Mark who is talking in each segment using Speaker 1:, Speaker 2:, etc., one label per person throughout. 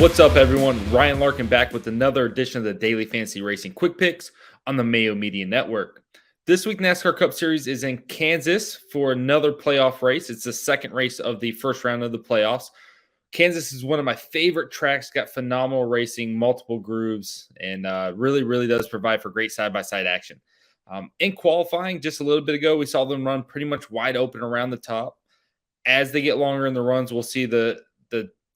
Speaker 1: What's up, everyone? Ryan Larkin back with another edition of the Daily Fantasy Racing Quick Picks on the Mayo Media Network. This week, NASCAR Cup Series is in Kansas for another playoff race. It's the second race of the first round of the playoffs. Kansas is one of my favorite tracks, got phenomenal racing, multiple grooves, and really does provide for great side-by-side action. In qualifying, just a little bit ago, we saw them run pretty much wide open around the top. As they get longer in the runs, we'll see the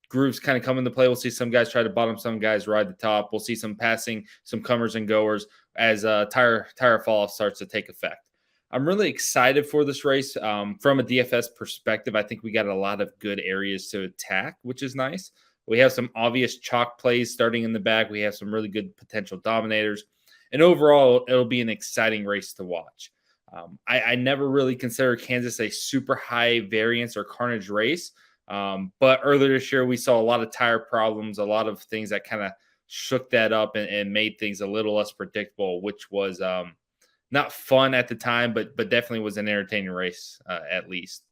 Speaker 1: grooves kind of come into play. We'll see some guys try to bottom, some guys ride the top. We'll see some passing, some comers and goers as tire fall off starts to take effect. I'm really excited for this race from a DFS perspective. I think we got a lot of good areas to attack, which is nice. We have some obvious chalk plays starting in the back. We have some really good potential dominators. And overall, it'll be an exciting race to watch. I never really consider Kansas a super high variance or carnage race. But earlier this year, we saw a lot of tire problems, a lot of things that kind of shook that up and made things a little less predictable, which was not fun at the time, but definitely was an entertaining race at least.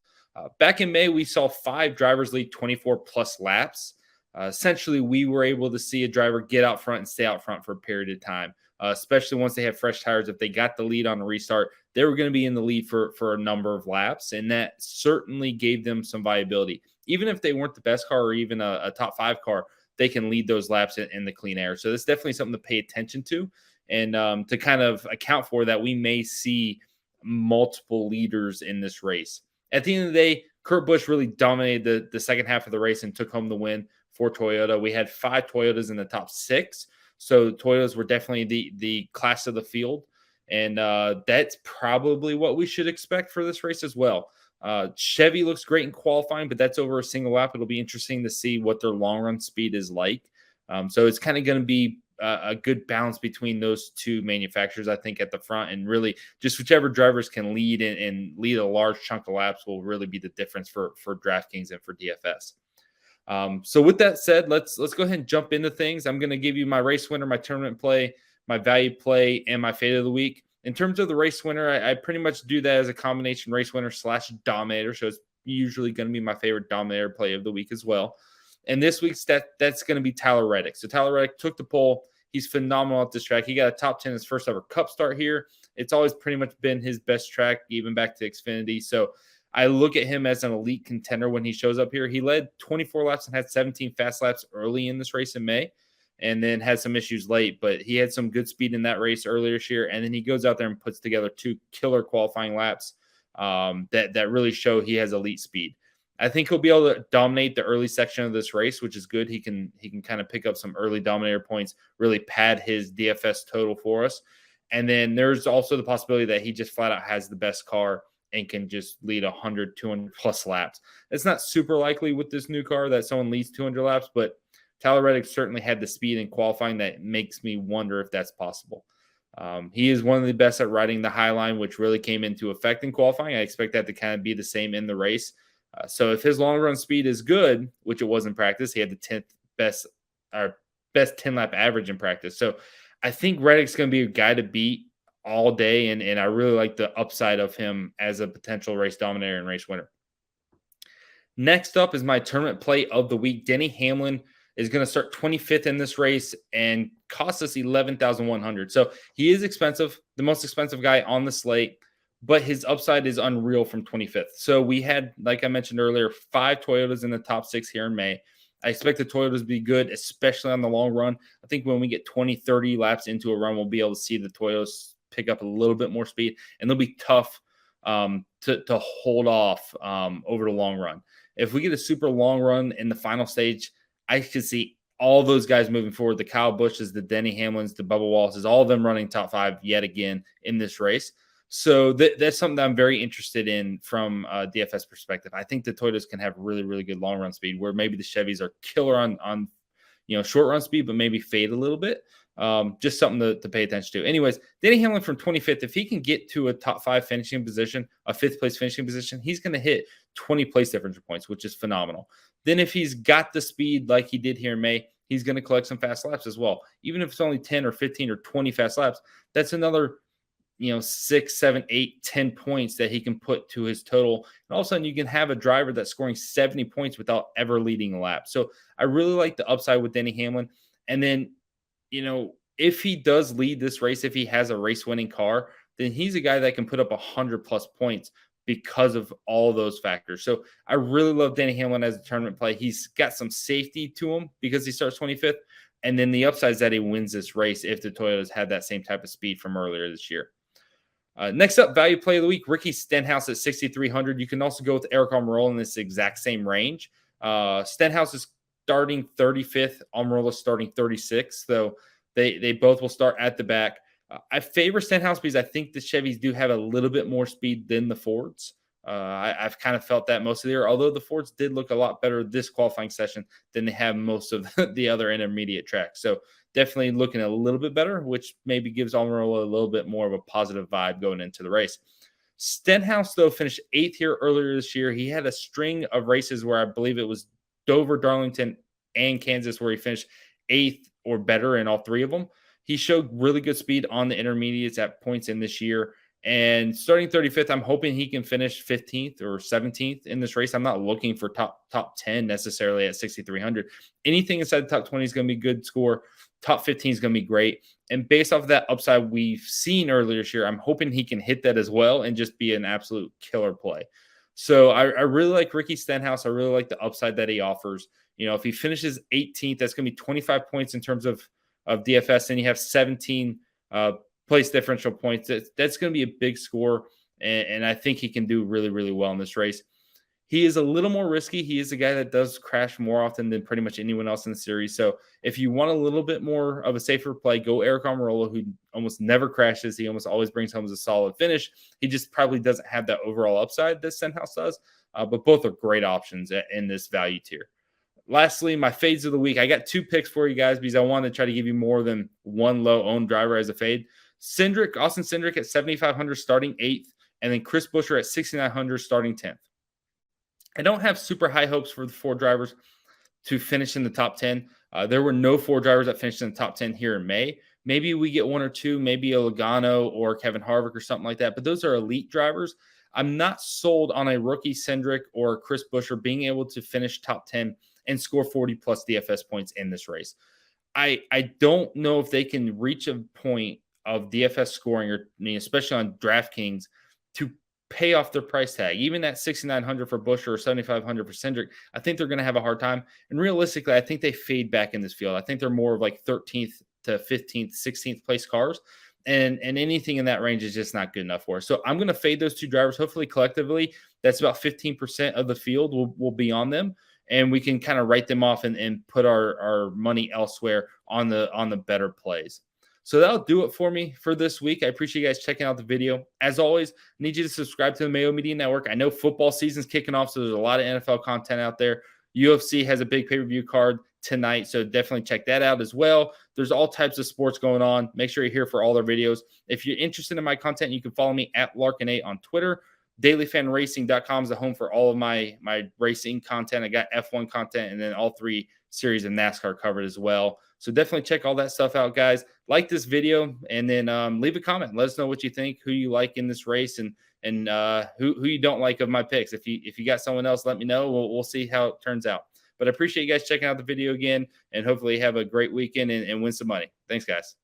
Speaker 1: Back in May, we saw 5 drivers lead 24 plus laps. Essentially, we were able to see a driver get out front and stay out front for a period of time, especially once they had fresh tires. If they got the lead on a restart, they were going to be in the lead for a number of laps, and that certainly gave them some viability. Even if they weren't the best car or even a top 5 car, they can lead those laps in the clean air. So that's definitely something to pay attention to. And to kind of account for that, we may see multiple leaders in this race. At the end of the day, Kurt Busch really dominated the second half of the race and took home the win for Toyota. We had 5 Toyotas in the top 6. So Toyotas were definitely the class of the field. And that's probably what we should expect for this race as well. Chevy looks great in qualifying, but that's over a single lap. It'll be interesting to see what their long run speed is like. So it's kind of going to be a good balance between those two manufacturers, I think, at the front, and really just whichever drivers can lead and lead a large chunk of laps will really be the difference for DraftKings and for DFS. So with that said, let's go ahead and jump into things. I'm going to give you my race winner, my tournament play, my value play, and my fade of the week. In terms of the race winner, I pretty much do that as a combination race winner / dominator. So it's usually going to be my favorite dominator play of the week as well. And this week's that's going to be Tyler Reddick. So Tyler Reddick took the pole. He's phenomenal at this track. He got a top 10 his first ever Cup start here. It's always pretty much been his best track, even back to Xfinity. So I look at him as an elite contender when he shows up here. He led 24 laps and had 17 fast laps early in this race in May, and then had some issues late, but he had some good speed in that race earlier this year. And then he goes out there and puts together 2 killer qualifying laps that really show he has elite speed. I think he'll be able to dominate the early section of this race, which is good. He can kind of pick up some early dominator points, really pad his DFS total for us. And then there's also the possibility that he just flat out has the best car and can just lead 100, 200 plus laps. It's not super likely with this new car that someone leads 200 laps, but Tyler Reddick certainly had the speed in qualifying that makes me wonder if that's possible. He is one of the best at riding the high line, which really came into effect in qualifying. I expect that to kind of be the same in the race. So if his long run speed is good, which it was in practice, he had the 10th best 10 lap average in practice. So I think Reddick's going to be a guy to beat all day, and I really like the upside of him as a potential race dominator and race winner. Next up is my tournament play of the week. Denny Hamlin is going to start 25th in this race and cost us $11,100. So he is expensive, the most expensive guy on the slate, but his upside is unreal from 25th. So we had, like I mentioned earlier, 5 Toyotas in the top 6 here in May. I expect the Toyotas to be good, especially on the long run. I think when we get 20, 30 laps into a run, we'll be able to see the Toyotas pick up a little bit more speed, and they'll be tough to hold off over the long run. If we get a super long run in the final stage, I could see all those guys moving forward. The Kyle Busches, the Denny Hamlins, the Bubba Wallaces, all of them running top 5 yet again in this race. So that's something that I'm very interested in from a DFS perspective. I think the Toyotas can have really good long run speed, where maybe the Chevys are killer on short run speed, but maybe fade a little bit. Just something to pay attention to. Anyways, Denny Hamlin from 25th, if he can get to a top 5 finishing position, a 5th place finishing position, he's going to hit 20 place differential points, which is phenomenal. Then if he's got the speed like he did here in May, he's going to collect some fast laps as well. Even if it's only 10 or 15 or 20 fast laps, that's another 6, 7, 8, 10 points that he can put to his total. And all of a sudden, you can have a driver that's scoring 70 points without ever leading a lap. So I really like the upside with Denny Hamlin. And then, if he does lead this race, if he has a race winning car, then he's a guy that can put up 100+ points because of all those factors. So I really love Denny Hamlin as a tournament play. He's got some safety to him because he starts 25th. And then the upside is that he wins this race if the Toyotas had that same type of speed from earlier this year. Next up, value play of the week, Ricky Stenhouse at 6,300. You can also go with Eric Almirola in this exact same range. Stenhouse is starting 35th. Almirola is starting 36th. So they both will start at the back. I favor Stenhouse because I think the Chevys do have a little bit more speed than the Fords. I've kind of felt that most of the year, although the Fords did look a lot better this qualifying session than they have most of the other intermediate tracks. So definitely looking a little bit better, which maybe gives Almirola a little bit more of a positive vibe going into the race. Stenhouse, though, finished 8th here earlier this year. He had a string of races where I believe it was Dover, Darlington, and Kansas where he finished 8th or better in all 3 of them. He showed really good speed on the intermediates at points in this year. And starting 35th, I'm hoping he can finish 15th or 17th in this race. I'm not looking for top 10 necessarily at 6,300. Anything inside the top 20 is going to be a good score. Top 15 is going to be great. And based off of that upside we've seen earlier this year, I'm hoping he can hit that as well and just be an absolute killer play. So I really like Ricky Stenhouse. I really like the upside that he offers. If he finishes 18th, that's going to be 25 points in terms of DFS, and you have 17 place differential points. That's going to be a big score, and I think he can do really, really well in this race. He is a little more risky. He is a guy that does crash more often than pretty much anyone else in the series. So if you want a little bit more of a safer play, go Eric Almirola, who almost never crashes. He almost always brings home a solid finish. He just probably doesn't have that overall upside that Stenhouse does, but both are great options in this value tier. Lastly, my fades of the week. I got 2 picks for you guys because I wanted to try to give you more than one low-owned driver as a fade. Austin Cindric at 7,500 starting 8th, and then Chris Buescher at 6,900 starting 10th. I don't have super high hopes for the 4 drivers to finish in the top 10. There were no 4 drivers that finished in the top 10 here in May. Maybe we get 1 or 2, maybe a Logano or Kevin Harvick or something like that, but those are elite drivers. I'm not sold on a rookie Cindric or Chris Buescher being able to finish top 10 and score 40+ DFS points in this race. I don't know if they can reach a point of DFS scoring, or especially on DraftKings, to pay off their price tag. Even at 6,900 for Buescher or 7,500 for Cindric, I think they're going to have a hard time. And realistically, I think they fade back in this field. I think they're more of like 13th to 15th, 16th place cars. And anything in that range is just not good enough for us. So I'm going to fade those 2 drivers. Hopefully, collectively, that's about 15% of the field will be on them. And we can kind of write them off and put our money elsewhere on the better plays. So that'll do it for me for this week. I appreciate you guys checking out the video. As always, I need you to subscribe to the Mayo Media Network. I know football season's kicking off, so there's a lot of NFL content out there. UFC has a big pay-per-view card tonight, so definitely check that out as well. There's all types of sports going on. Make sure you're here for all their videos. If you're interested in my content, you can follow me at Larkin8 on Twitter. DailyFanRacing.com is the home for all of my racing content. I got F1 content and then all 3 series of NASCAR covered as well. So definitely check all that stuff out, guys. Like this video and then leave a comment. Let us know what you think, who you like in this race, and who you don't like of my picks. If you got someone else, let me know. We'll see how it turns out. But I appreciate you guys checking out the video again, and hopefully have a great weekend and win some money. Thanks, guys.